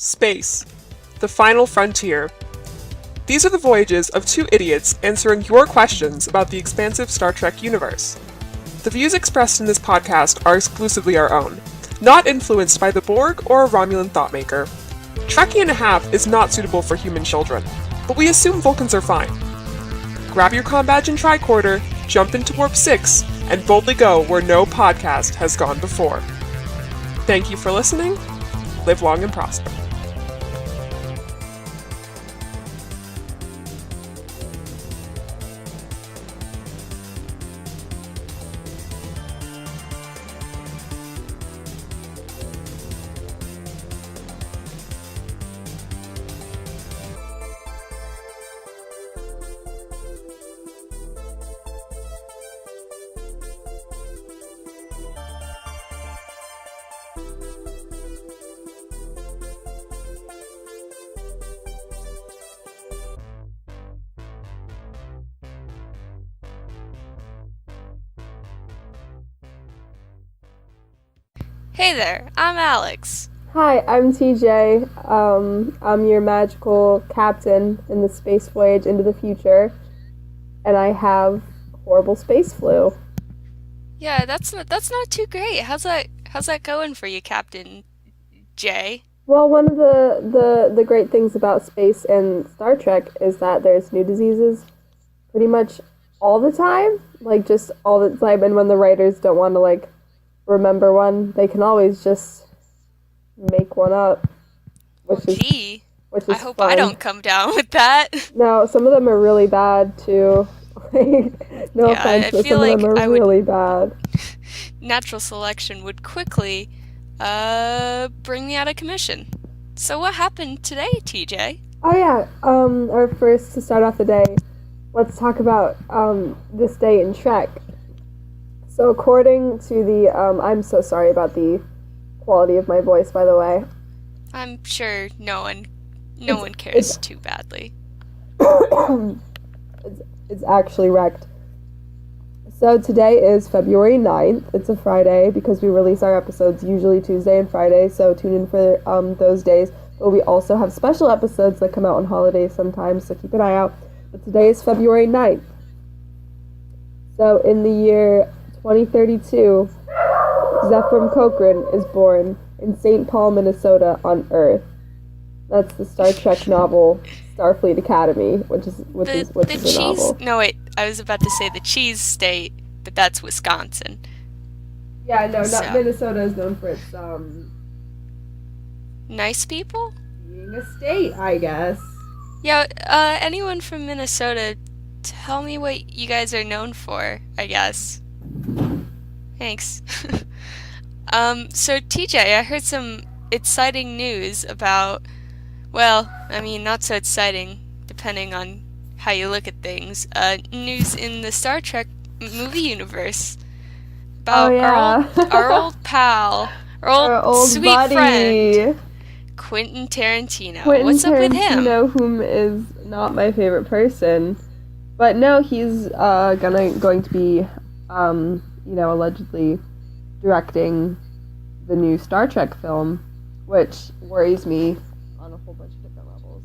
Space, the final frontier. These are the voyages of two idiots answering your questions about the expansive Star Trek universe. The views expressed in this podcast are exclusively our own, not influenced by the Borg or a Romulan thoughtmaker. Trekkie and a half is not suitable for human children, but we assume Vulcans are fine. Grab your comm badge and tricorder, jump into Warp 6, and boldly go where no podcast has gone before. Thank you for listening. Live long and prosper. Hey there, I'm Alex. Hi, I'm TJ. I'm your magical captain in the space voyage into the future, and I have horrible space flu. Yeah, that's not too great. How's that going for you, Captain J? Well, one of the great things about space and Star Trek is that there's new diseases pretty much all the time, like just all the time, and when the writers don't want to remember one, they can always just make one up, which is I hope fun. I don't come down with that. No, some of them are really bad too. No offense, but some of them are really bad. Natural selection would quickly bring me out of commission. So what happened today, TJ? Oh yeah, or first to start off the day, let's talk about this day in Trek. So according to the, I'm so sorry about the quality of my voice, by the way. I'm sure no one cares too badly. It's actually wrecked. So today is February 9th. It's a Friday because we release our episodes usually Tuesday and Friday, so tune in for those days. But we also have special episodes that come out on holidays sometimes, so keep an eye out. But today is February 9th. So in the year 2032, Zefram Cochrane is born in St. Paul, Minnesota, on Earth. That's the Star Trek novel Starfleet Academy, which is a novel. No, wait, I was about to say the cheese state, but that's Wisconsin. Yeah, no, not Minnesota is known for its nice people? Being a state, I guess. Yeah, anyone from Minnesota, tell me what you guys are known for, I guess. Thanks. So TJ, I heard some exciting news about, not so exciting, depending on how you look at things, news in the Star Trek movie universe about our old pal, our old sweet buddy. friend, Quentin Tarantino. What's up with him? Whom is not my favorite person. But no, he's going to be allegedly directing the new Star Trek film, which worries me on a whole bunch of different levels.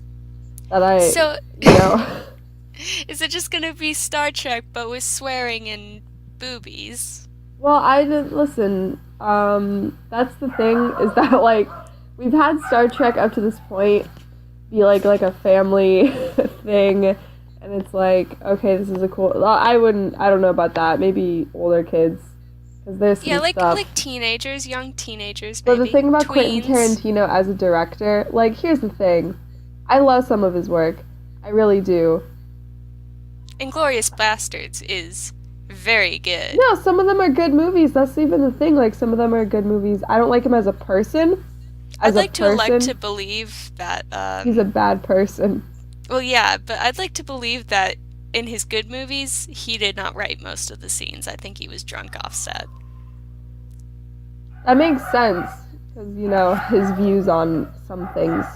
Is it just gonna be Star Trek but with swearing and boobies? Well, listen. That's the thing, is that we've had Star Trek up to this point be like a family thing. And it's okay, this is a cool... I don't know about that. Maybe older kids. Because there's some stuff. like teenagers, young teenagers, maybe. But the thing about tweens. Quentin Tarantino as a director, here's the thing. I love some of his work. I really do. Inglourious Basterds is very good. No, some of them are good movies. That's even the thing. Some of them are good movies. I don't like him as a person. I'd like to believe that... he's a bad person. Well, yeah, but I'd like to believe that in his good movies, he did not write most of the scenes. I think he was drunk off set. That makes sense, because, his views on some things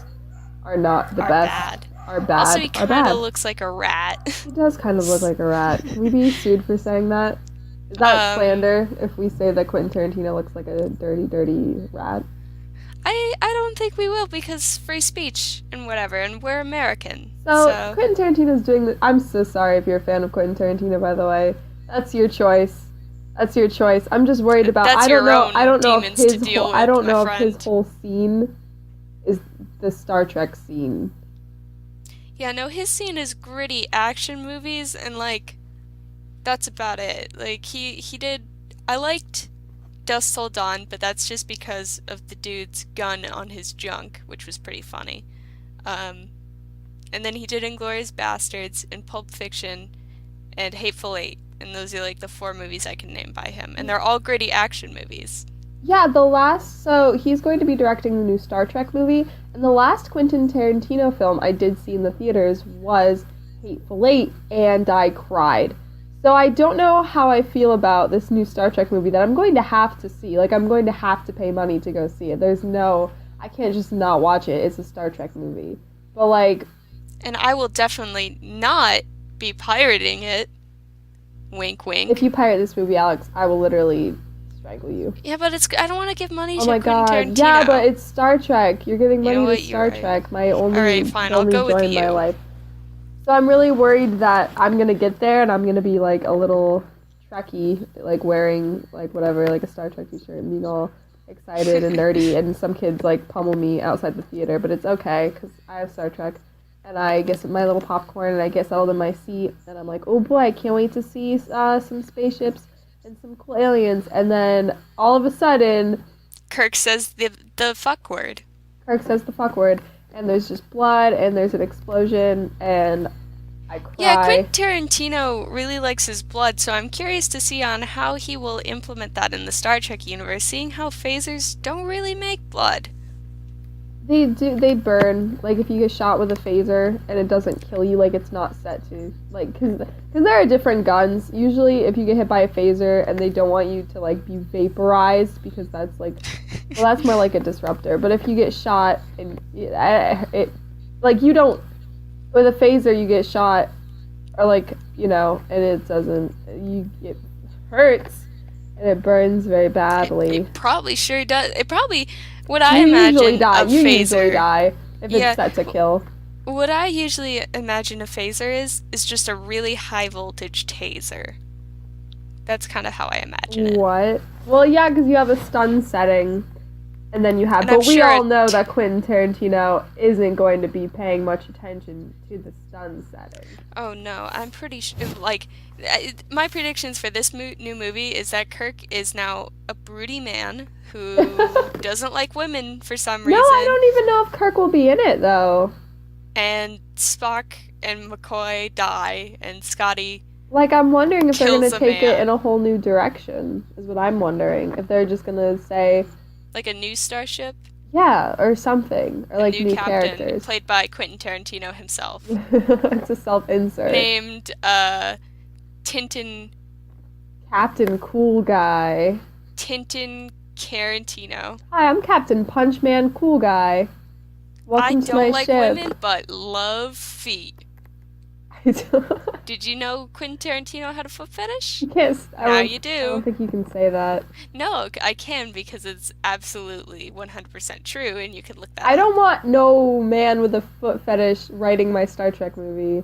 are not the best. Are bad. Also, he kind of looks like a rat. He does kind of look like a rat. Can we be sued for saying that? Is that slander if we say that Quentin Tarantino looks like a dirty, dirty rat? I don't think we will, because free speech and whatever, and we're American. So Quentin Tarantino's doing the. I'm so sorry if you're a fan of Quentin Tarantino, by the way. That's your choice. That's your choice. I'm just worried about. That's I don't your know. own I don't know if demons to his deal whole. with, I don't my know if friend. his whole scene is the Star Trek scene. Yeah, no, his scene is gritty action movies, and like that's about it. Like he did. I liked Dust Till Dawn, but that's just because of the dude's gun on his junk, which was pretty funny. And then he did Inglourious Bastards and Pulp Fiction and Hateful Eight, and those are like the 4 movies I can name by him, and they're all gritty action movies. Yeah, so he's going to be directing the new Star Trek movie, and the last Quentin Tarantino film I did see in the theaters was Hateful Eight, and I cried. So I don't know how I feel about this new Star Trek movie that I'm going to have to see. Like, I'm going to have to pay money to go see it. I can't just not watch it. It's a Star Trek movie. But, like... And I will definitely not be pirating it. Wink, wink. If you pirate this movie, Alex, I will literally strangle you. Yeah, but I don't want to give money to Quentin Tarantino. Yeah, but it's Star Trek. You're giving money to Star You're right. Trek. My only, Alright, fine, I'll go with joy in my you. life. So I'm really worried that I'm gonna get there and I'm gonna be like a little Trekkie, like wearing like whatever, like a Star Trek t-shirt and being all excited and nerdy, and some kids like pummel me outside the theater, but it's okay because I have Star Trek, and I get my little popcorn and I get settled in my seat and I'm like, oh boy, I can't wait to see some spaceships and some cool aliens, and then all of a sudden, Kirk says the fuck word. Kirk says the fuck word. And there's just blood, and there's an explosion, and I cry. Yeah, Quentin Tarantino really likes his blood, so I'm curious to see on how he will implement that in the Star Trek universe, seeing how phasers don't really make blood. They burn. Like, if you get shot with a phaser and it doesn't kill you, like, it's not set to, like, because there are different guns. Usually, if you get hit by a phaser and they don't want you to, like, be vaporized, because that's, like, well, that's more like a disruptor. But if you get shot and like, you don't, with a phaser, you get shot, or, like, you know, and it doesn't, it hurts, and it burns very badly. It probably sure does. It probably... What I imagine a phaser... You usually die if it's set to kill. What I usually imagine a phaser is just a really high voltage taser. That's kind of how I imagine it. What? Well, yeah, because you have a stun setting, and then you have... And but we all know that Quentin Tarantino isn't going to be paying much attention to the stun setting. Oh, no. I'm pretty sure... Like, my predictions for this new movie is that Kirk is now a broody man who doesn't like women for some reason. No, I don't even know if Kirk will be in it, though. And Spock and McCoy die, and Scotty... Like, I'm wondering if they're going to take man. it in a whole new direction, is what I'm wondering. If they're just going to say... Like a new starship? Yeah, or something. Or, like, new captain, characters. played by Quentin Tarantino himself. It's a self-insert. Named, Tintin... Captain Cool Guy. Tintin Tarantino. Hi, I'm Captain Punchman Cool Guy. Welcome to my I don't like ship. women, but love feet. Did you know Quentin Tarantino had a foot fetish? You can't. Now you do. I don't think you can say that. No, I can, because it's absolutely 100% true, and you can look that I up. don't want no man with a foot fetish writing my Star Trek movie.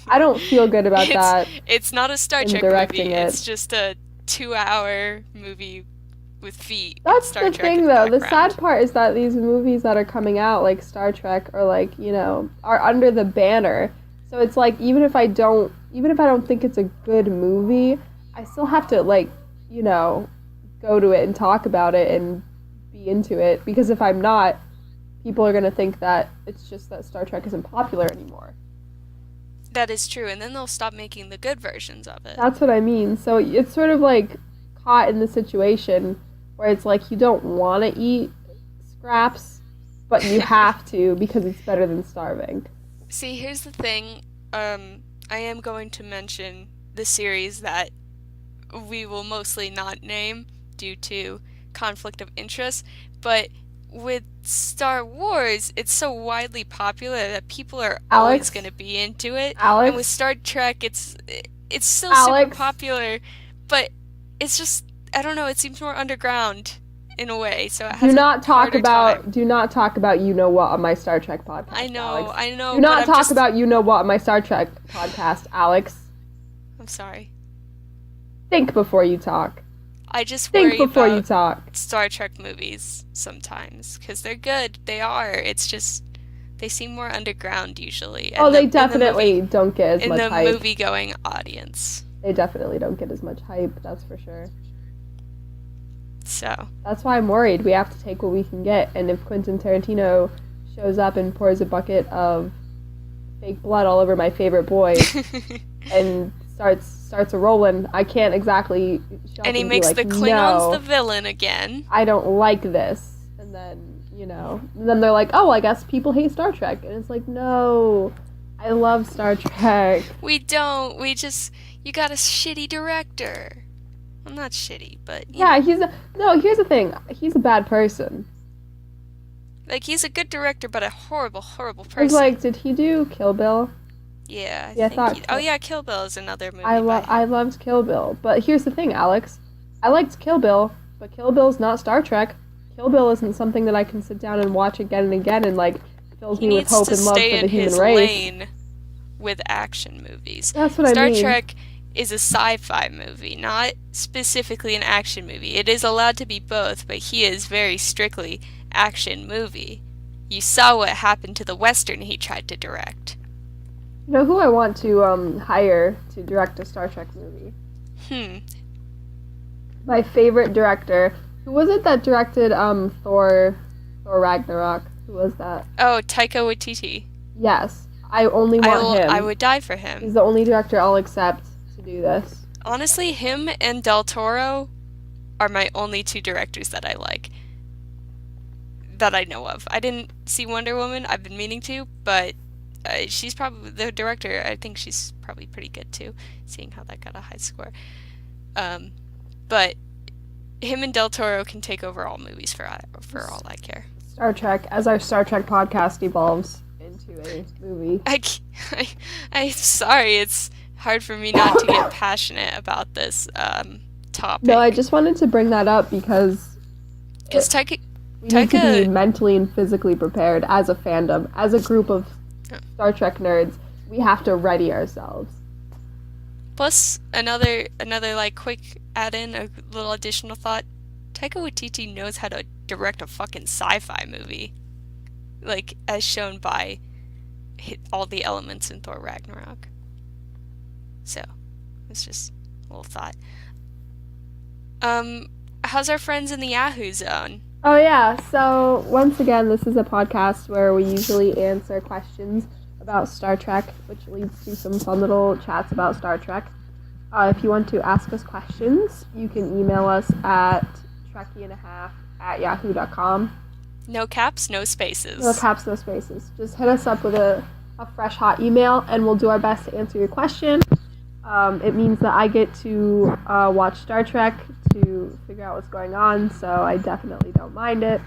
I don't feel good about that. It's not a Star Trek directing movie. it. It's just a 2-hour movie with feet. That's Star the Trek thing, in though. The background. sad part is that these movies that are coming out, like Star Trek, or like, you know, are under the banner. So it's like, even if I don't think it's a good movie, I still have to, like, you know, go to it and talk about it and be into it, because if I'm not, people are going to think that it's just that Star Trek isn't popular anymore. That is true, and then they'll stop making the good versions of it. That's what I mean. So it's sort of like caught in the situation where it's like you don't want to eat scraps, but you have to because it's better than starving. See, here's the thing. I am going to mention the series that we will mostly not name due to conflict of interest, but with Star Wars, it's so widely popular that people are always going to be into it. And with Star Trek, it's still super popular, but it's just, I don't know, it seems more underground. in a way, so it has Do not a talk harder about time. you know what on my Star Trek podcast. I know, Alex. I know. Do not but I'm talk just... about you know what on my Star Trek podcast, Alex. I'm sorry. Think before you talk. I just Think worry before about you talk. Star Trek movies sometimes, because they're good. They are. It's just they seem more underground usually. Oh, they definitely don't get as in much the hype. movie-going audience. They definitely don't get as much hype. That's for sure. So That's why I'm worried. We have to take what we can get, and if Quentin Tarantino shows up and pours a bucket of fake blood all over my favorite boy and starts a rolling, I can't exactly show up and he be makes like, the Klingons no, the villain again. I don't like this. And then, then they're like, oh, I guess people hate Star Trek. And it's like, no, I love Star Trek. We don't. We just... You got a shitty director. Well, not shitty, but... Yeah, here's the thing. He's a bad person. Like, he's a good director, but a horrible, horrible I was person. like, did he do Kill Bill? Yeah, Yeah, I think thought Oh, yeah, Kill Bill is another movie I by him. loved Kill Bill. But here's the thing, Alex. I liked Kill Bill, but Kill Bill's not Star Trek. Kill Bill isn't something that I can sit down and watch again and again and, like, fills He me with needs hope to and love stay for the in human his race. lane with action movies. That's what I Star mean. Trek is a sci-fi movie, not specifically an action movie. It is allowed to be both, but he is very strictly action movie. You saw what happened to the Western he tried to direct. You know who I want to hire to direct a Star Trek movie? My favorite director. Who was it that directed Thor Ragnarok? Who was that? Oh, Taika Waititi. Yes. I only want him. I would die for him. He's the only director I'll accept to do this. Honestly, him and Del Toro are my only two directors that I like. That I know of. I didn't see Wonder Woman. I've been meaning to, but she's probably the director. I think she's probably pretty good too, seeing how that got a high score. But him and Del Toro can take over all movies for all I care. Star Trek, as our Star Trek podcast evolves into a movie. I'm sorry, it's hard for me not to get passionate about this topic. No, I just wanted to bring that up because we need to be mentally and physically prepared as a fandom, as a group of Star Trek nerds. We have to ready ourselves. Plus, another like quick add-in, a little additional thought. Taika Waititi knows how to direct a fucking sci-fi movie, like as shown by all the elements in Thor Ragnarok. So, it's just a little thought. How's our friends in the Yahoo Zone? Oh yeah, so once again, this is a podcast where we usually answer questions about Star Trek, which leads to some fun little chats about Star Trek. If you want to ask us questions, you can email us at trekkie.5@yahoo.com. No caps, no spaces. No caps, no spaces. Just hit us up with a fresh, hot email, and we'll do our best to answer your question. It means that I get to watch Star Trek to figure out what's going on, so I definitely don't mind it.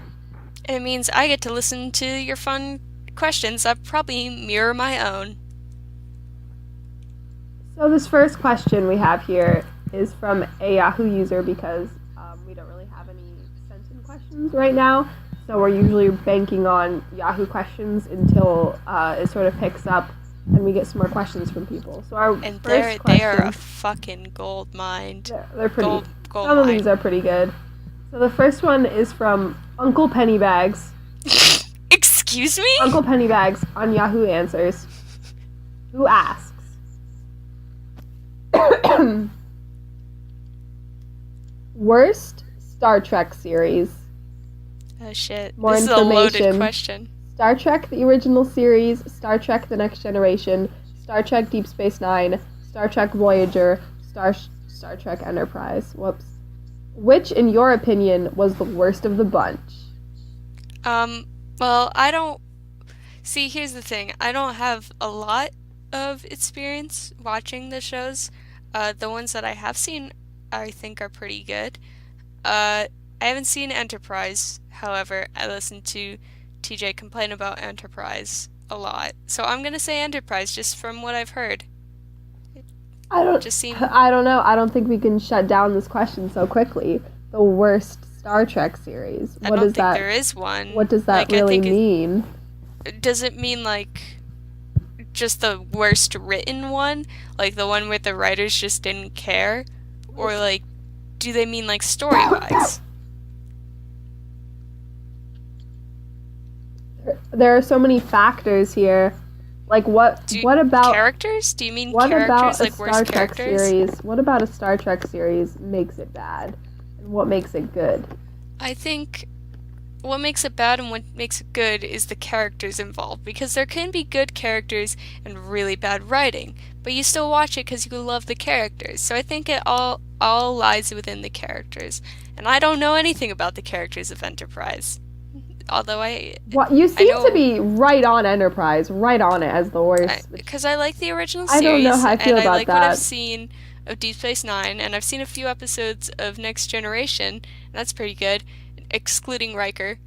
And it means I get to listen to your fun questions that probably mirror my own. So this first question we have here is from a Yahoo user because we don't really have any sent-in questions right now. So we're usually banking on Yahoo questions until it sort of picks up and we get some more questions from people. So our And first they are question, a fucking gold mine. they're pretty. Gold Some of mine. these are pretty good. So the first one is from Uncle Pennybags. Excuse me? Uncle Pennybags on Yahoo Answers, who asks, worst Star Trek series? Oh shit. More This is a loaded information. question. Star Trek the original series, Star Trek the Next Generation, Star Trek Deep Space Nine, Star Trek Voyager, Star Trek Enterprise. Whoops. Which, in your opinion, was the worst of the bunch? Well, I don't... See, here's the thing. I don't have a lot of experience watching the shows. The ones that I have seen, I think are pretty good. I haven't seen Enterprise. However, I listened to TJ complain about Enterprise a lot. So I'm gonna say Enterprise, just from what I've heard. I don't Just seem... know. I don't think we can shut down this question so quickly. The worst Star Trek series? I don't think there is one. What does that really mean? Does it mean, like, just the worst written one? Like, the one where the writers just didn't care? Or, like, do they mean, like, story-wise? There are so many factors here. Like, what about... Characters? Do you mean characters, like, worst characters? What about a Star Trek series makes it bad? And what makes it good? I think what makes it bad and what makes it good is the characters involved, because there can be good characters and really bad writing, but you still watch it because you love the characters. So I think it all lies within the characters, and I don't know anything about the characters of Enterprise, although you seem to be right on Enterprise, right on it as the worst. Because I like the original series, I don't know how I feel and I about like that. what I've seen of Deep Space Nine, and I've seen a few episodes of Next Generation, and that's pretty good, excluding Riker,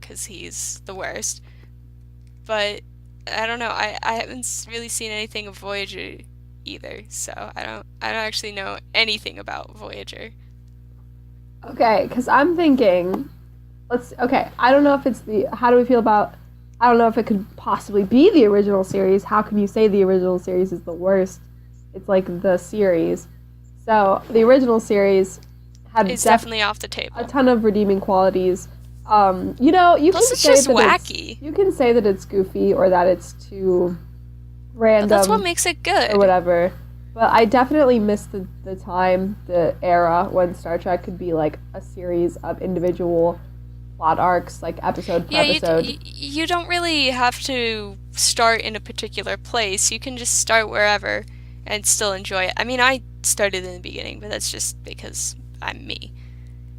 because he's the worst. But I don't know. I haven't really seen anything of Voyager either, so I don't actually know anything about Voyager. Okay, because I'm thinking, I don't know if it's how do we feel about, I don't know if it could possibly be the original series. How can you say the original series is the worst? It's like the series. So the original series it's definitely off the table. A ton of redeeming qualities. You can say just that wacky. You can say that it's goofy or that it's too random. But that's what makes it good. Or whatever. But I definitely miss the time, the era when Star Trek could be like a series of individual plot arcs, like episode per episode. You don't really have to start in a particular place. You can just start wherever and still enjoy it. I mean, I started in the beginning, but that's just because I'm me.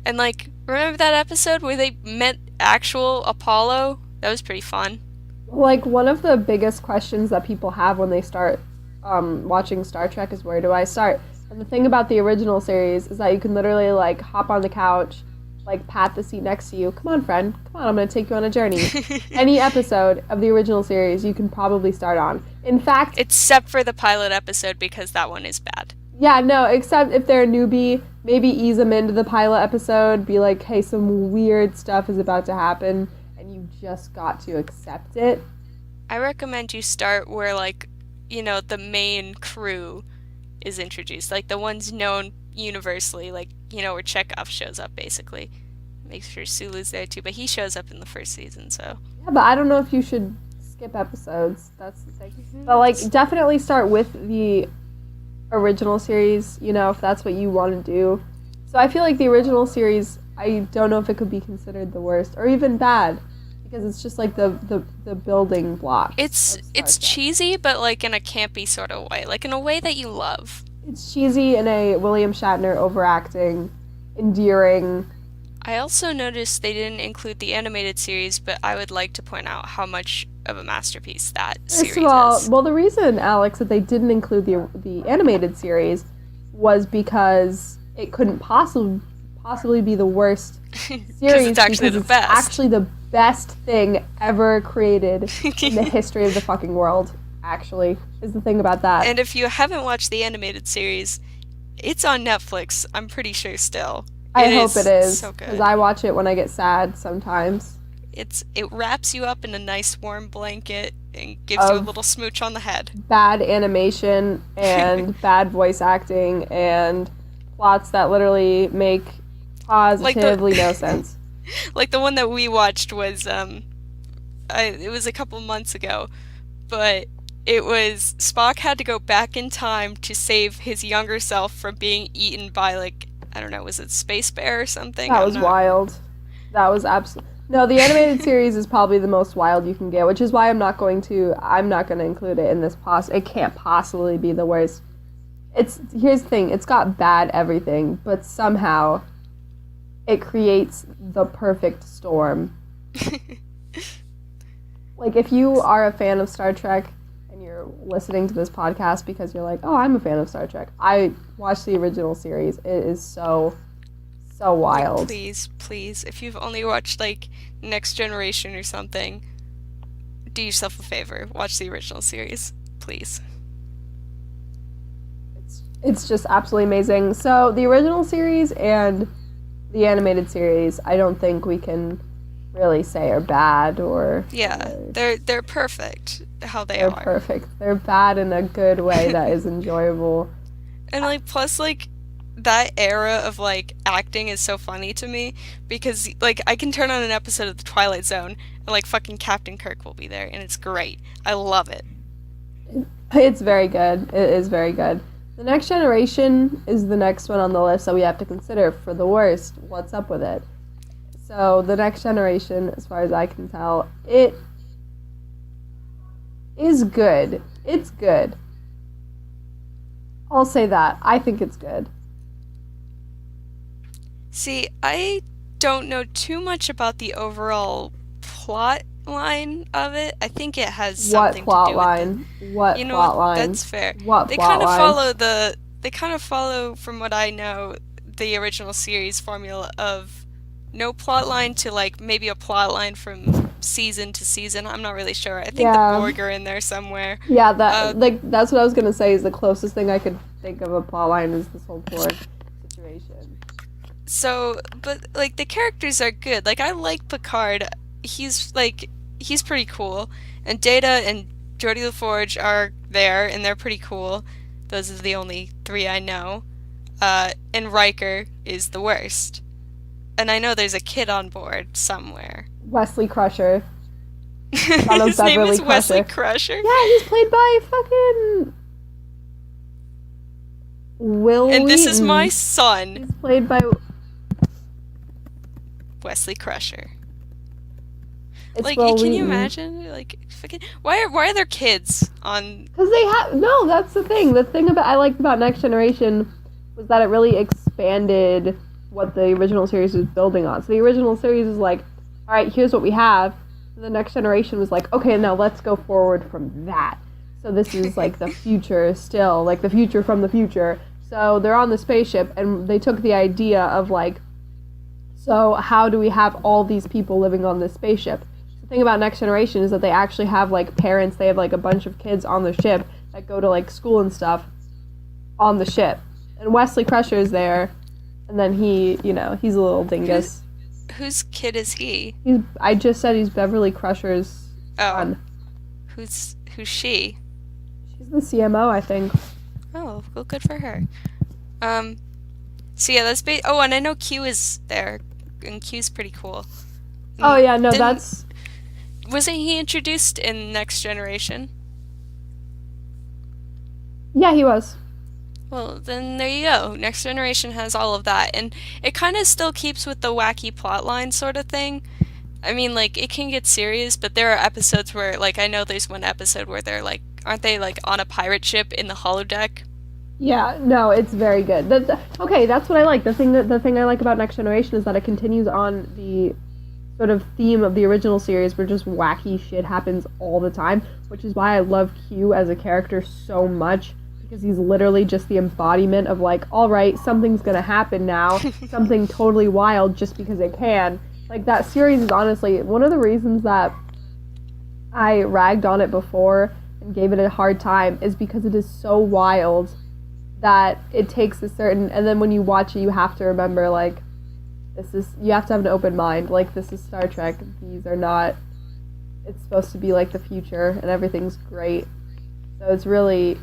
And, like, remember that episode where they met actual Apollo? That was pretty fun. Like, one of the biggest questions that people have when they start watching Star Trek is, where do I start? And the thing about the original series is that you can literally, like, hop on the couch, like, pat the seat next to you. Come on, friend. Come on, I'm going to take you on a journey. Any episode of the original series you can probably start on. In fact... Except for the pilot episode, because that one is bad. Yeah, no, except if they're a newbie, maybe ease them into the pilot episode, be like, hey, some weird stuff is about to happen, and you just got to accept it. I recommend you start where, like, the main crew is introduced, like the ones known universally, like, where Chekhov shows up, basically. Make sure Sulu's there, too, but he shows up in the first season, so... Yeah, but I don't know if you should skip episodes, that's the thing. But, like, definitely start with the original series, if that's what you want to do. So I feel like the original series, I don't know if it could be considered the worst or even bad, because it's just like the building block. It's cheesy, but like in a campy sort of way, like in a way that you love. It's cheesy in a William Shatner overacting, endearing. I also noticed they didn't include the animated series, but I would like to point out how much of a masterpiece that series is. Well, the reason, Alex, that they didn't include the animated series was because it couldn't possibly be the worst series, it's actually the best. Actually the best thing ever created in the history of the fucking world, actually, is the thing about that. And if you haven't watched the animated series, it's on Netflix, I'm pretty sure still. I hope it is, so good. Because I watch it when I get sad sometimes. It wraps you up in a nice warm blanket and gives you a little smooch on the head. Bad animation and bad voice acting and plots that literally make positively no sense. Like the one that we watched was it was a couple months ago, but it was Spock had to go back in time to save his younger self from being eaten by, like, I don't know, was it Space Bear or something? That was wild. That was absolutely... No, the animated series is probably the most wild you can get, which is why I'm not going to include it in this it can't possibly be the worst. Here's the thing, it's got bad everything, but somehow it creates the perfect storm. Like, if you are a fan of Star Trek and you're listening to this podcast because you're like, oh, I'm a fan of Star Trek, I watched the original series. It is so wild. Please, if you've only watched, like, Next Generation or something, do yourself a favor. Watch the original series, please. It's just absolutely amazing. So, the original series and the animated series, I don't think we can really say are bad or... Yeah, they're perfect how they They're are. perfect. They're bad in a good way that is enjoyable. And like plus like that era of like acting is so funny to me because like I can turn on an episode of The Twilight Zone and like fucking Captain Kirk will be there and it's great. I love it. It's very good. It is very good. The Next Generation is the next one on the list that we have to consider for the worst. What's up with it? So, The Next Generation, as far as I can tell, it is good. It's good. I'll say that. I think it's good. See, I don't know too much about the overall plot line of it. I think it has something What plot to do line? with What you know plot what? line? That's fair. What They plot kind of line? follow they kind of follow, from what I know, the original series formula of no plot line to like maybe a plot line from season to season. I'm not really sure. I think Yeah. the Borg are in there somewhere. Yeah, Uh, that's what I was gonna say. Is the closest thing I could think of a plot line is this whole Borg situation. So, but like the characters are good. Like I like Picard. He's pretty cool. And Data and Geordi LaForge are there and they're pretty cool. Those are the only three I know. And Riker is the worst. And I know there's a kid on board somewhere. Wesley Crusher. His name Beverly is Wesley Crusher. Crusher. Yeah, he's played by fucking Will And this is Wheaton. my son, He's played by. Wesley Crusher. It's Like, Will can you Wheaton. imagine? Like, fucking, why are there kids on? Because they have no. That's the thing. The thing about I liked about Next Generation was that it really expanded what the original series was building on. So the original series is like, all right, here's what we have. And the Next Generation was like, okay, now let's go forward from that. So this is like the future still, like the future from the future. So they're on the spaceship, and they took the idea of like, so how do we have all these people living on this spaceship? The thing about Next Generation is that they actually have like parents. They have like a bunch of kids on the ship that go to like school and stuff on the ship. And Wesley Crusher is there, and then he, he's a little dingus. Whose kid is he? I just said he's Beverly Crusher's son. Who's she? She's the CMO, I think. Oh, well, good for her. So yeah, that's oh, and I know Q is there, and Q's pretty cool. Oh yeah, no, Wasn't he introduced in Next Generation? Yeah, he was. Well, then there you go. Next Generation has all of that, and it kind of still keeps with the wacky plotline sort of thing. I mean, like, it can get serious, but there are episodes where, like, I know there's one episode where they're, like, aren't they, like, on a pirate ship in the holodeck? Yeah, no, it's very good. Okay, that's what I like. The thing I like about Next Generation is that it continues on the sort of theme of the original series where just wacky shit happens all the time, which is why I love Q as a character so much, because he's literally just the embodiment of like, all right, something's gonna happen now, something totally wild just because it can. Like, that series is honestly one of the reasons that I ragged on it before and gave it a hard time is because it is so wild that it takes a certain, and then when you watch it, you have to remember, like, you have to have an open mind. Like, this is Star Trek. These are not, it's supposed to be like the future and everything's great. So it's really...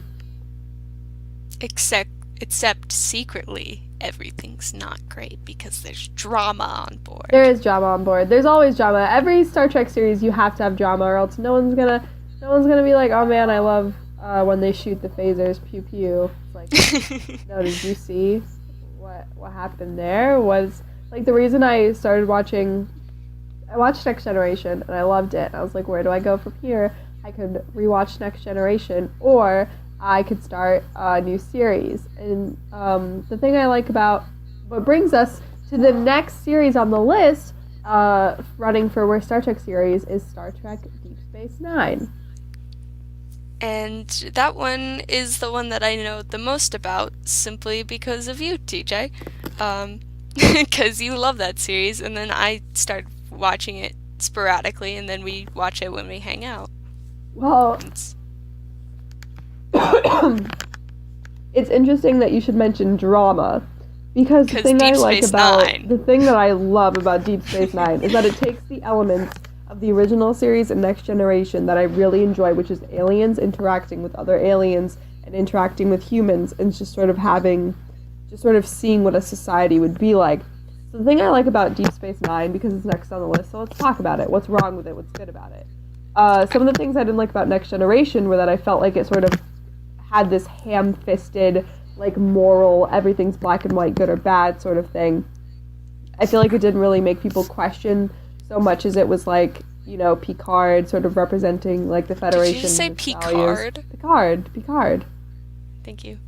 Except secretly, everything's not great because there's drama on board. There is drama on board. There's always drama. Every Star Trek series, you have to have drama, or else no one's gonna be like, oh man, I love when they shoot the phasers, pew pew. It's like, no, did you see what happened there? Was like the reason I started watching. I watched Next Generation and I loved it. I was like, where do I go from here? I could rewatch Next Generation, or I could start a new series. And the thing I like about what brings us to the next series on the list, running for Worst Star Trek series, is Star Trek Deep Space Nine. And that one is the one that I know the most about, simply because of you, TJ. Because you love that series, and then I started watching it sporadically, and then we watch it when we hang out. Well, it's interesting that you should mention drama, Because the thing Deep I like Space about Nine. the thing that I love about Deep Space Nine is that it takes the elements of the original series and Next Generation that I really enjoy, which is aliens interacting with other aliens and interacting with humans, and just sort of seeing what a society would be like. So the thing I like about Deep Space Nine, because it's next on the list, so let's talk about it. What's wrong with it? What's good about it? Some of the things I didn't like about Next Generation were that I felt like it sort of had this ham-fisted, like, moral, everything's black and white, good or bad sort of thing. I feel like it didn't really make people question so much as it was like, you know, Picard sort of representing, like, the Federation. Did you just say and its Picard? values. Picard. Thank you.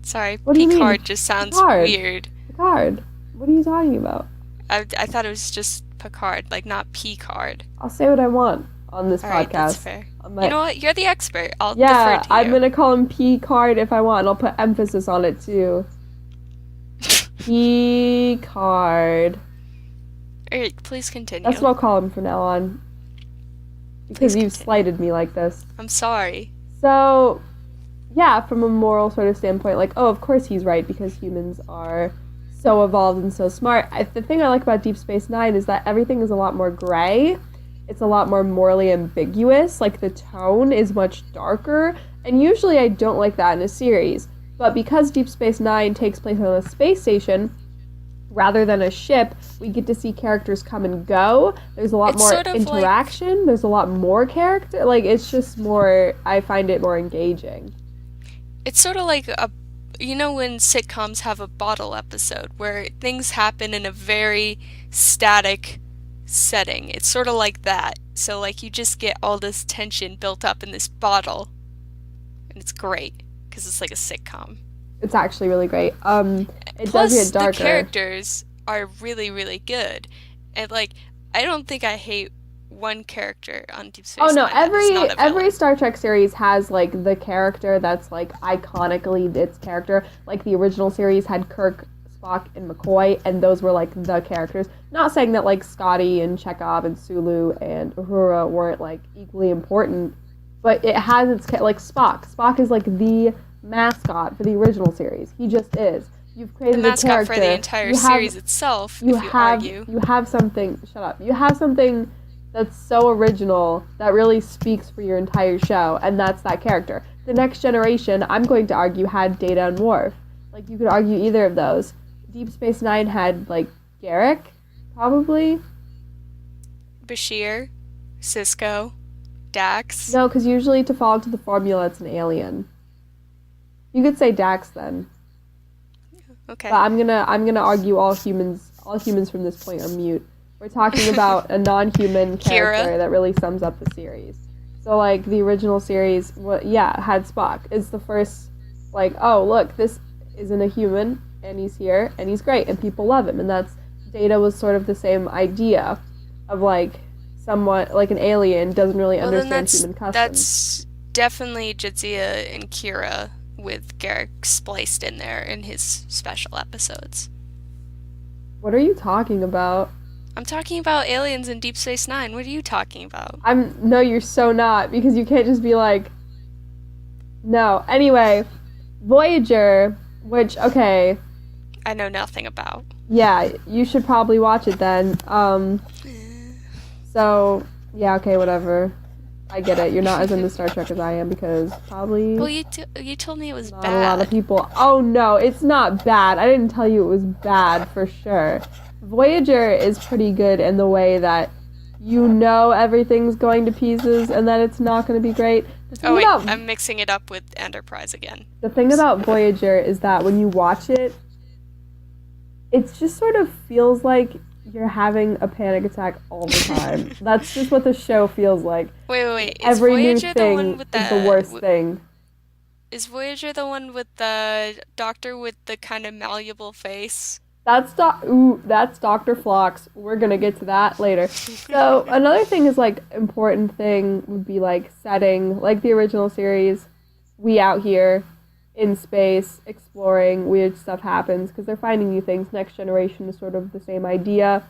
Sorry, What do you mean? Picard just sounds Picard. weird. Picard. What are you talking about? I thought it was just Picard, like not Picard. I'll say what I want on this Alright, podcast. that's fair. On You know what? You're the expert. I'll Yeah, defer to you. I'm gonna call him Picard if I want. I'll put emphasis on it too. Picard. Alright, please continue. That's what I'll call him from now on. Because Please you've continue. slighted me like this. I'm sorry. So, yeah, from a moral sort of standpoint, like, oh, of course he's right because humans are so evolved and so smart. The thing I like about Deep Space Nine is that everything is a lot more gray. It's a lot more morally ambiguous. Like, the tone is much darker. And usually I don't like that in a series. But because Deep Space Nine takes place on a space station, rather than a ship, we get to see characters come and go. There's a lot It's more sort of interaction. There's a lot more character. Like, it's just more, I find it more engaging. It's sort of like you know when sitcoms have a bottle episode where things happen in a very static setting. It's sort of like that. So like you just get all this tension built up in this bottle. And it's great because it's like a sitcom. It's actually really great. It Plus, does get darker. the characters are really, really good. And like I don't think I hate one character on Deep Space Oh no, Nine that is not a every villain. Star Trek series has like the character that's like iconically its character. Like the original series had Kirk, Spock, and McCoy, and those were like the characters. Not saying that like Scotty and Chekhov and Sulu and Uhura weren't like equally important, but it has its like Spock. Spock is like the mascot for the original series. He just is. You've The created a mascot character. for the entire series itself, if you argue. You have something. Shut up. You have something that's so original that really speaks for your entire show, and that's that character. The Next Generation, I'm going to argue, had Data and Worf. Like, you could argue either of those. Deep Space Nine had, like, Garrick, probably. Bashir, Cisco, Dax. No, because usually to fall into the formula, it's an alien. You could say Dax then. Okay. But I'm gonna argue all humans from this point are mute. We're talking about a non-human character Kira. that really sums up the series. So, like, the original series, had Spock. It's the first, like, oh, look, this isn't a human, and he's here, and he's great, and people love him. And that's, Data was sort of the same idea of, like, somewhat, like, an alien doesn't really Well, then understand human customs. that's definitely Jadzia and Kira with Garrick spliced in there in his special episodes. What are you talking about? I'm talking about aliens in Deep Space Nine. What are you talking about? No, you're so not, because you can't just be like, no. Anyway, Voyager, which, okay, I know nothing about. yeah, you should probably watch it then. So, yeah, okay, whatever. I get it. You're not as into Star Trek as I am, because probably Well, you told me it was not a lot of bad. people. Oh, no, it's not bad. I didn't tell you it was bad, for sure. Voyager is pretty good in the way that you know everything's going to pieces and that it's not going to be great. Oh wait, I'm mixing it up with Enterprise again. The thing about Voyager is that when you watch it, it just sort of feels like you're having a panic attack all the time. That's just what the show feels like. Wait. Is Every Voyager new the thing one with is the worst thing. Is Voyager the one with the doctor with the kind of malleable face? That's Dr. Phlox. We're gonna get to that later. So another thing is like important thing would be like setting, like the original series. We out here in space exploring, weird stuff happens because they're finding new things. Next Generation is sort of the same idea.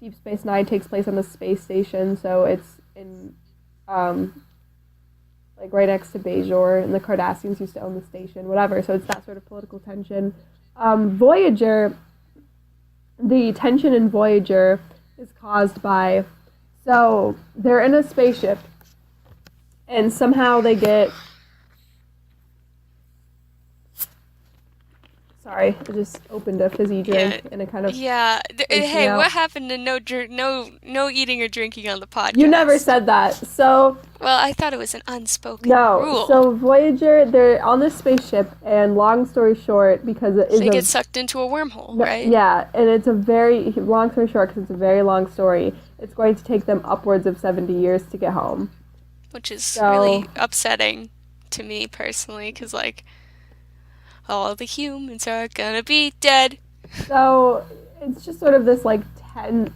Deep Space Nine takes place on a space station, so it's in like right next to Bajor, and the Cardassians used to own the station, whatever. So it's that sort of political tension. Voyager the tension in Voyager is caused by, so they're in a spaceship, and somehow they get, sorry, I just opened a fizzy drink, Yeah. and it kind of Yeah. freaks me Hey, out. what happened to no eating or drinking on the podcast? You never said that. So, Well, I thought it was an unspoken no. rule. So Voyager, they're on this spaceship, and long story short, because it is They a get sucked into a wormhole, no, right? yeah, and it's a very long story short because it's a very long story. It's going to take them upwards of 70 years to get home. Which is So- really upsetting to me personally, because, like, all the humans are gonna be dead. So it's just sort of this like tense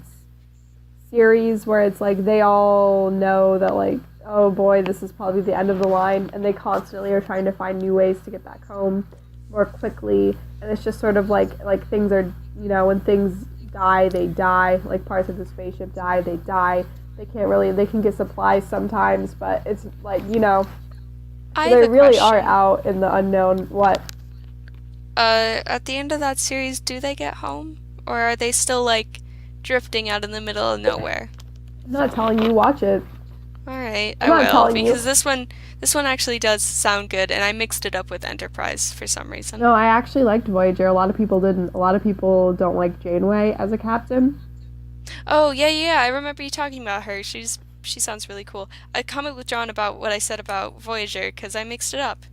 series where it's like they all know that like, oh boy, this is probably the end of the line, and they constantly are trying to find new ways to get back home more quickly. And it's just sort of like things are, you know, when things die, they die. Like parts of the spaceship die, they die. They can't really, they can get supplies sometimes, but it's like, you know, I they have a really question. are out in the unknown. What? At the end of that series, do they get home? Or are they still, like, drifting out in the middle of nowhere? I'm not telling you, watch it. Alright, I I'm not will, telling you. because this one actually does sound good, and I mixed it up with Enterprise for some reason. No, I actually liked Voyager. A lot of people didn't. A lot of people don't like Janeway as a captain. Oh, yeah, I remember you talking about her. She sounds really cool. I comment with John about what I said about Voyager, because I mixed it up.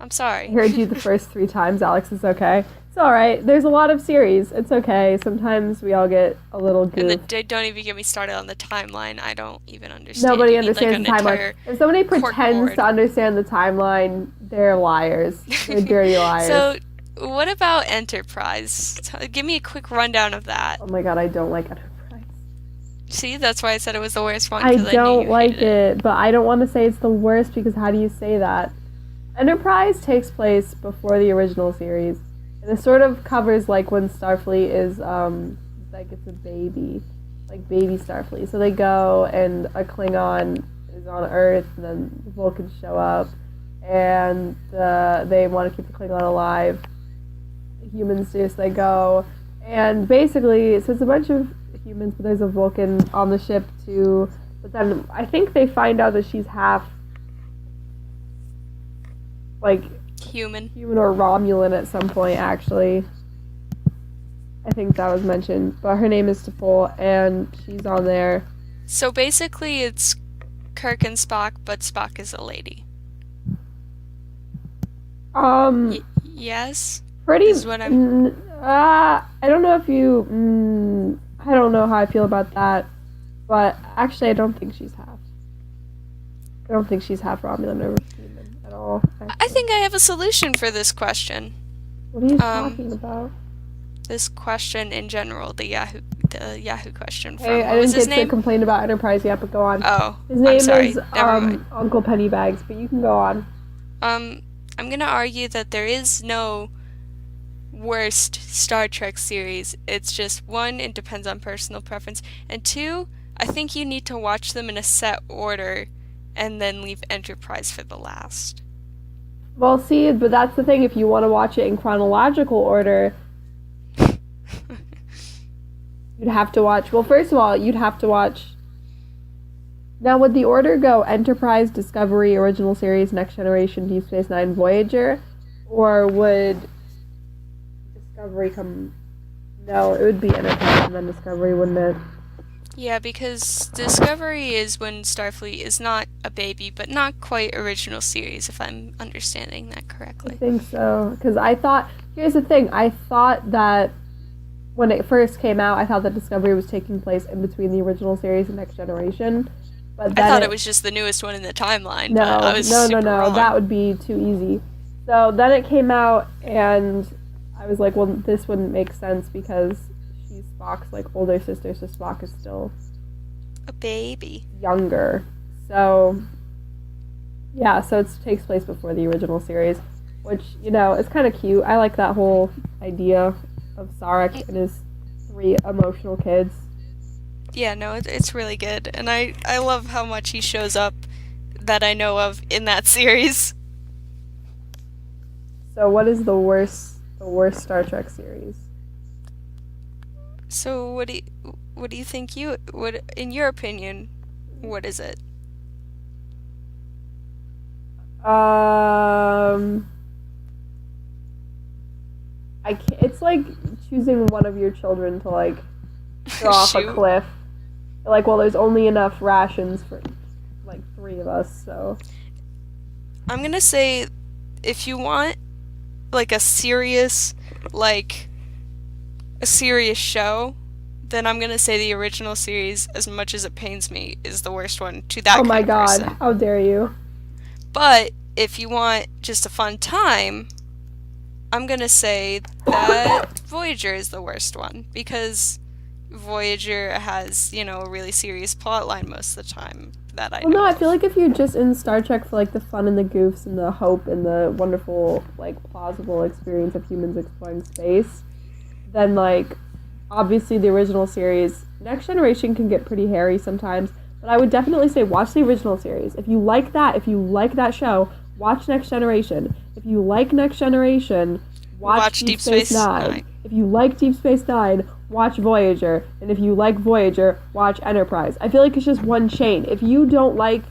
I'm sorry. I heard you the first 3 times, Alex. It's okay. It's alright. There's a lot of series. It's okay. Sometimes we all get a little And goof. don't even get me started on the timeline. I don't even understand. Nobody You need, like, understands the an timeline. entire If somebody cork pretends board. to understand the timeline, they're liars. They're dirty liars. So, what about Enterprise? Give me a quick rundown of that. Oh my god, I don't like Enterprise. See, that's why I said it was the worst one. I 'cause knew don't you like hated it. it, but I don't want to say it's the worst because how do you say that? Enterprise takes place before the original series, and it sort of covers like when Starfleet is like it's a baby, like baby Starfleet. So they go and a Klingon is on Earth, and then the Vulcans show up, and they want to keep the Klingon alive. The humans do, so they go, and basically, so it's a bunch of humans, but there's a Vulcan on the ship too. But then I think they find out that she's half like Human. human or Romulan at some point, actually. I think that was mentioned. But her name is T'Pol, and she's on there. So basically, it's Kirk and Spock, but Spock is a lady. Yes? Pretty. is what I'm- I don't know if you. I don't know how I feel about that. But actually, I don't think she's half. I don't think she's half Romulan or human at all. I actually. think I have a solution for this question. What are you talking about? This question in general, the Yahoo question from, Hey, I what was didn't his get to name? complain about Enterprise yet, but go on. Oh, His name I'm sorry. is Never mind. Uncle Pennybags, but you can go on. I'm gonna argue that there is no worst Star Trek series. It's just, one, it depends on personal preference, and two, I think you need to watch them in a set order and then leave Enterprise for the last. Well, see, but that's the thing. If you want to watch it in chronological order, you'd have to watch. Well, first of all, you'd have to watch. Now, would the order go Enterprise, Discovery, Original Series, Next Generation, Deep Space Nine, Voyager? Or would Discovery come. No, it would be Enterprise and then Discovery, wouldn't it? Yeah, because Discovery is when Starfleet is not a baby, but not quite original series, if I'm understanding that I correctly. think so. Because I thought. Here's the thing. I thought that when it first came out, I thought that Discovery was taking place in between the original series and Next Generation. But I then thought it was just the newest one in the timeline, No, but I was no, super wrong. that would be too easy. So then it came out, and I was like, well, this wouldn't make sense because she's Spock's like older sister, so Spock is still A baby. younger. So yeah, so it takes place before the original series, which, you know, is kind of cute. I like that whole idea of Sarek and his 3 emotional kids. Yeah, no, it's really good, and I love how much he shows up that I know of in that series. So what is the worst Star Trek series? So what do you think in your opinion, what is it? Um, it's like choosing one of your children to like throw off a Shoot. cliff. Like, well, there's only enough rations for like 3 of us, so. I'm gonna say if you want like like a serious show, then I'm gonna say the original series, as much as it pains me, is the worst one to that Oh my kind of god, person. how dare you? But if you want just a fun time, I'm gonna say that Voyager is the worst one because Voyager has, a really serious plot line most of the time that I Well, no, know I feel of. like if you're just in Star Trek for like the fun and the goofs and the hope and the wonderful, like plausible experience of humans exploring space, then like obviously the original series, Next Generation can get pretty hairy sometimes, but I would definitely say watch the original series. If you like that show, watch Next Generation. If you like Next Generation, watch Deep Deep Space Space Nine. Nine. If you like Deep Space Nine, watch Voyager. And if you like Voyager, watch Enterprise. I feel like it's just one chain. If you don't like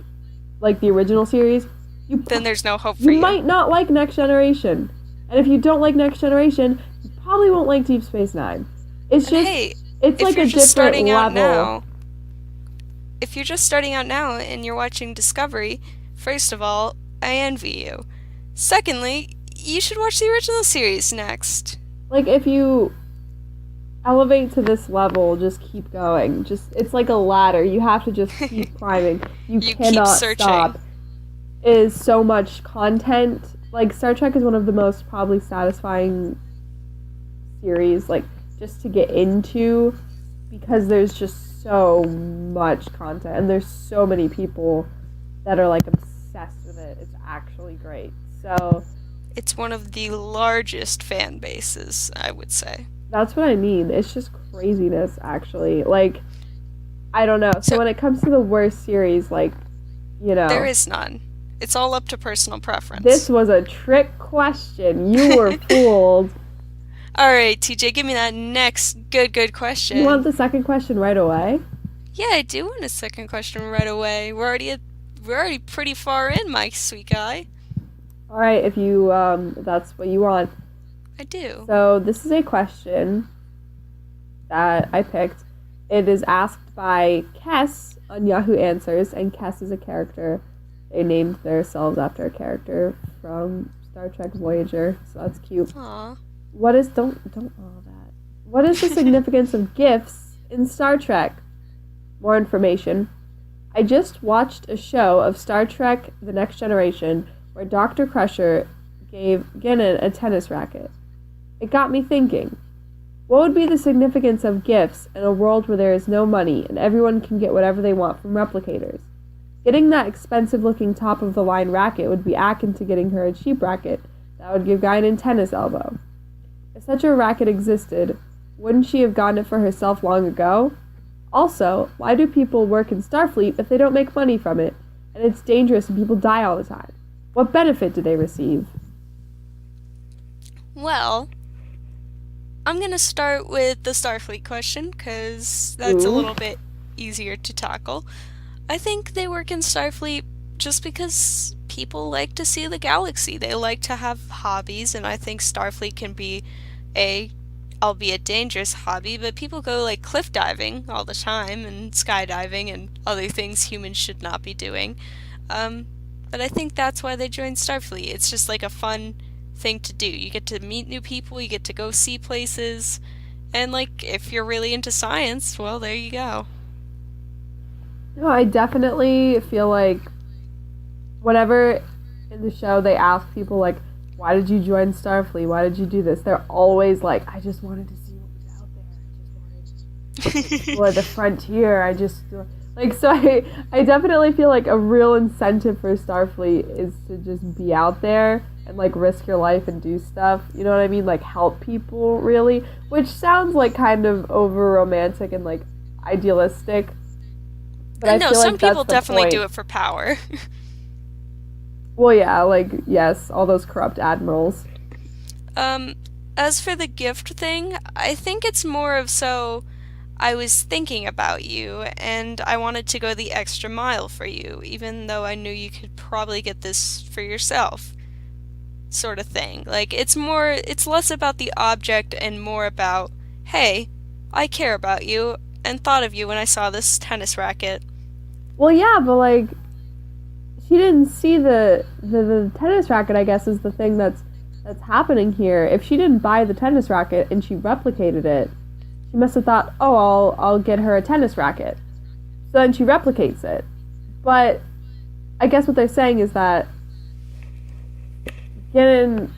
the original series, Then there's no hope for you you. might not like Next Generation. And if you don't like Next Generation, you probably won't like Deep Space Nine. It's And just hey, it's if like you're a just different starting out level. now, if you're just starting out now and you're watching Discovery, first of all, I envy you. Secondly, you should watch the original series next. Like if you elevate to this level, just keep going. Just it's like a ladder. You have to just keep climbing. You You keep cannot searching. stop. It is so much content. Like Star Trek is one of the most probably satisfying series like just to get into because there's just so much content and there's so many people that are like obsessed with it. It's actually great. So It's one of the largest fan bases, I would say. that's what I mean. It's just craziness actually. Like I don't know. So So when it comes to the worst series, like, there is none. It's all up to personal preference. this was a trick question. You were fooled. Alright, TJ, give me that next good question. You want the second question right away? Yeah, I do want a second question right away. We're already pretty far in, my sweet guy. All right, if you that's what you want. I do. So this is a question that I picked. It is asked by Kess on Yahoo Answers, and Kess is a character. They named themselves after a character from Star Trek Voyager, so that's cute. Aw. What is don't all that? What is the significance of gifts in Star Trek? More information. I just watched a show of Star Trek: The Next Generation where Dr. Crusher gave Guinan a tennis racket. It got me thinking. What would be the significance of gifts in a world where there is no money and everyone can get whatever they want from replicators? Getting that expensive-looking top-of-the-line racket would be akin to getting her a cheap racket that would give Guinan tennis elbow. If such a racket existed, wouldn't she have gotten it for herself long ago? Also, why do people work in Starfleet if they don't make money from it, and it's dangerous and people die all the time? What benefit do they receive? Well, I'm gonna start with the Starfleet question, because that's a little bit easier to tackle. I think they work in Starfleet just because people like to see the galaxy. They like to have hobbies, and I think Starfleet can be albeit dangerous hobby, but people go like cliff diving all the time and skydiving and other things humans should not be doing. But I think that's why they joined Starfleet. It's just like a fun thing to do. You get to meet new people, you get to go see places, and like if you're really into science, well, there you go. No, I definitely feel like whenever in the show they ask people like, why did you join Starfleet? Why did you do this? They're always like, I just wanted to see what was out there. I just wanted to explore the frontier. So I definitely feel like a real incentive for Starfleet is to just be out there and like risk your life and do stuff. You know what I mean? Like help people really, which sounds like kind of over romantic and like idealistic. But I No, feel some like that's people the definitely point. do it for power. Well, yeah, like yes, all those corrupt admirals. As for the gift thing, I think it's more of so I was thinking about you, and I wanted to go the extra mile for you, even though I knew you could probably get this for yourself, sort of thing. Like, it's less about the object and more about, hey, I care about you, and thought of you when I saw this tennis racket. Well, yeah, but like, she didn't see the tennis racket, I guess, is the thing that's happening here. If she didn't buy the tennis racket and she replicated it, she must have thought, oh, I'll get her a tennis racket. So then she replicates it. But I guess what they're saying is that Guinan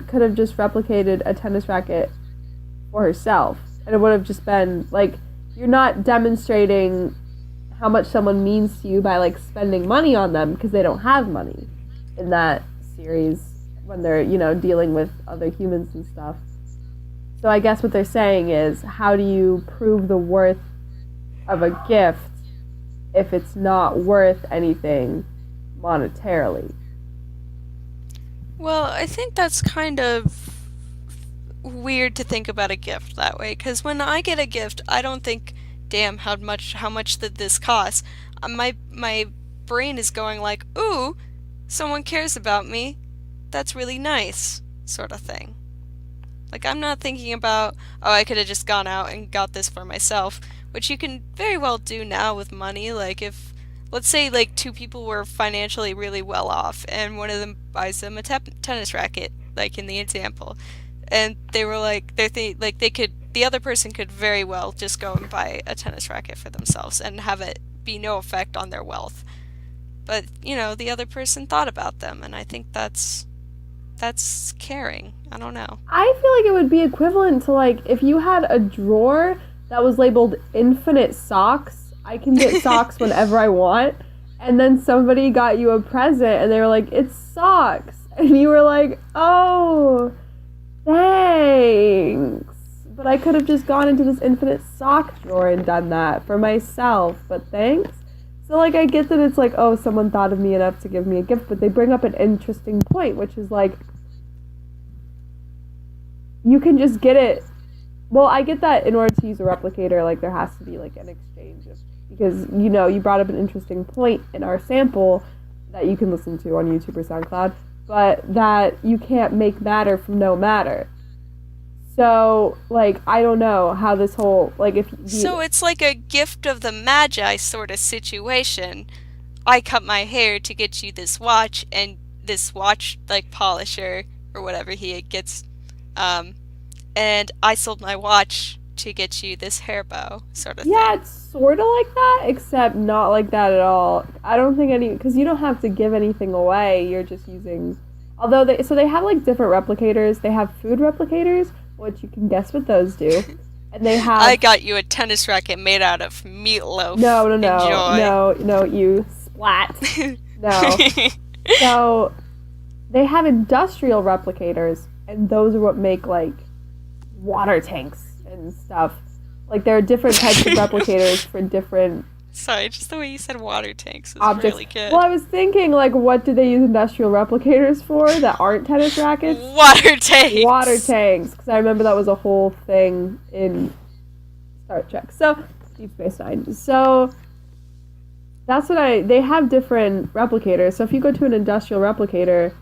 could have just replicated a tennis racket for herself. And it would have just been, like, you're not demonstrating how much someone means to you by, like, spending money on them because they don't have money in that series when they're, you know, dealing with other humans and stuff. So I guess what they're saying is, how do you prove the worth of a gift if it's not worth anything monetarily? Well, I think that's kind of weird to think about a gift that way, because when I get a gift, I don't think, damn, how much did this cost? My brain is going like, ooh, someone cares about me. That's really nice, sort of thing. Like, I'm not thinking about, oh, I could have just gone out and got this for myself, which you can very well do now with money. Like, if, let's say, like, two people were financially really well off, and one of them buys them a tennis racket, like in the example, and they were like, the other person could very well just go and buy a tennis racket for themselves and have it be no effect on their wealth. But, you know, the other person thought about them, and I think that's caring. I don't know. I feel like it would be equivalent to, like, if you had a drawer that was labeled infinite socks. I can get socks whenever I want. And then somebody got you a present and they were like, it's socks. And you were like, oh, thanks. But I could have just gone into this infinite sock drawer and done that for myself. But thanks. So, like, I get that it's like, oh, someone thought of me enough to give me a gift. But they bring up an interesting point, which is like, you can just get it. Well, I get that in order to use a replicator, like, there has to be, like, an exchange of, because, you know, you brought up an interesting point in our sample that you can listen to on YouTube or SoundCloud, but that you can't make matter from no matter. So, like, I don't know how this whole, like, if you... So it's like a gift of the Magi sort of situation. I cut my hair to get you this watch, and this watch, like, polisher, or whatever he gets, and I sold my watch to get you this hair bow, sort of thing. Yeah, it's sort of like that, except not like that at all. I don't think because you don't have to give anything away, you're just using, although they have, like, different replicators. They have food replicators, which you can guess what those do, and they have... I got you a tennis racket made out of meatloaf. No, Enjoy. You splat. No. So, they have industrial replicators, and those are what make, like, water tanks and stuff. Like, there are different types of replicators for different... Sorry, just the way you said water tanks is objects. Really good. Well, I was thinking, like, what do they use industrial replicators for that aren't tennis rackets? Water tanks! Water tanks, because I remember that was a whole thing in Star Trek. So, Deep Space Nine. So, that's what they have different replicators. So if you go to an industrial replicator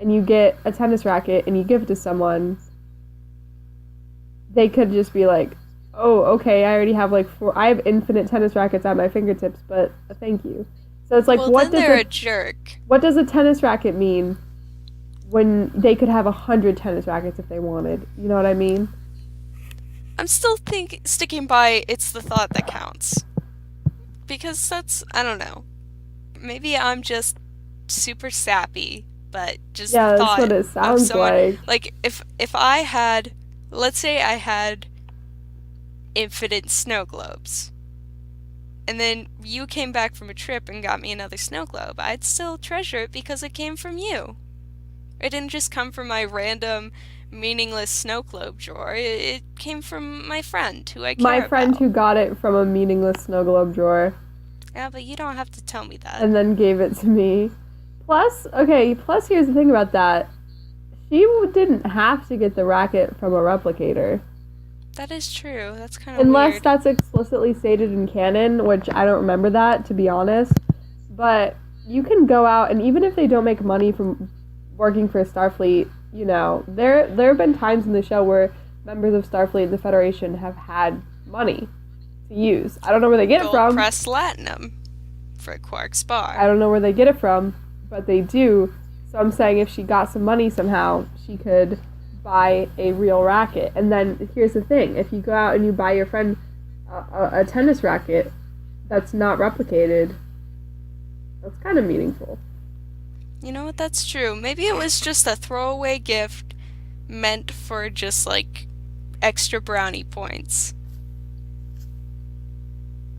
and you get a tennis racket and you give it to someone, they could just be like, oh, okay, I already have I have infinite tennis rackets at my fingertips, but thank you. So it's like, well, what then does they're a jerk. What does a tennis racket mean when they could have 100 tennis rackets if they wanted? You know what I mean? I'm still sticking by it's the thought that counts. Because that's, I don't know. Maybe I'm just super sappy, but just the thought that's what it sounds of someone, like. Like, if I had, let's say I had infinite snow globes, and then you came back from a trip and got me another snow globe, I'd still treasure it because it came from you. It didn't just come from my random, meaningless snow globe drawer. It came from my friend, who I care about. My friend who got it from a meaningless snow globe drawer. Yeah, but you don't have to tell me that. And then gave it to me. Plus here's the thing about that. She didn't have to get the racket from a replicator. That is true. That's kind of Unless weird. that's explicitly stated in canon, which I don't remember that, to be honest. But you can go out, and even if they don't make money from working for Starfleet, you know, there have been times in the show where members of Starfleet and the Federation have had money to use. I don't know where they get it Gold from. Press Latinum for Quark's Bar. I don't know where they get it from, but they do. So I'm saying if she got some money somehow, she could buy a real racket. And then here's the thing: if you go out and you buy your friend a tennis racket that's not replicated, that's kind of meaningful. You know what? That's true. Maybe it was just a throwaway gift meant for just like extra brownie points.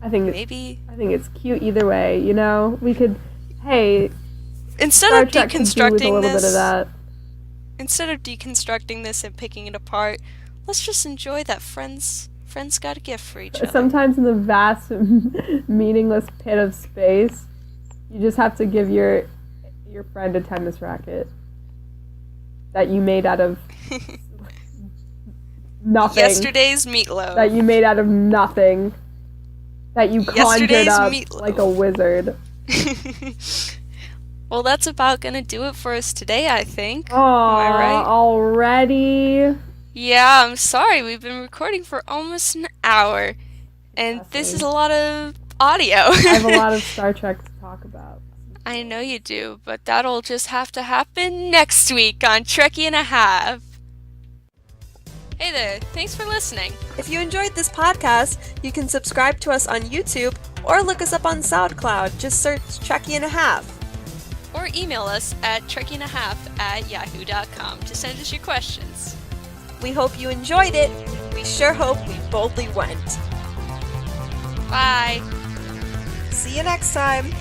I think it's cute either way. You know, we could, hey, Instead Star of Trek could do with a deconstructing little bit of this, that. instead of deconstructing this and picking it apart, let's just enjoy that friends got a gift for each other. Sometimes in the vast, meaningless pit of space, you just have to give your friend a tennis racket that you made out of nothing. Yesterday's meatloaf. That you made out of nothing. That you conjured Yesterday's up meatloaf. like a wizard. Well, that's about gonna do it for us today, I think. Aww, Am I right? already? Yeah, I'm sorry. We've been recording for almost an hour. And this is a lot of audio. I have a lot of Star Trek to talk about. I know you do, but that'll just have to happen next week on Trekkie and a Half. Hey there, thanks for listening. If you enjoyed this podcast, you can subscribe to us on YouTube or look us up on SoundCloud. Just search Trekkie and a Half. Or email us at trekkieandahalf@yahoo.com to send us your questions. We hope you enjoyed it. We sure hope we boldly went. Bye. See you next time.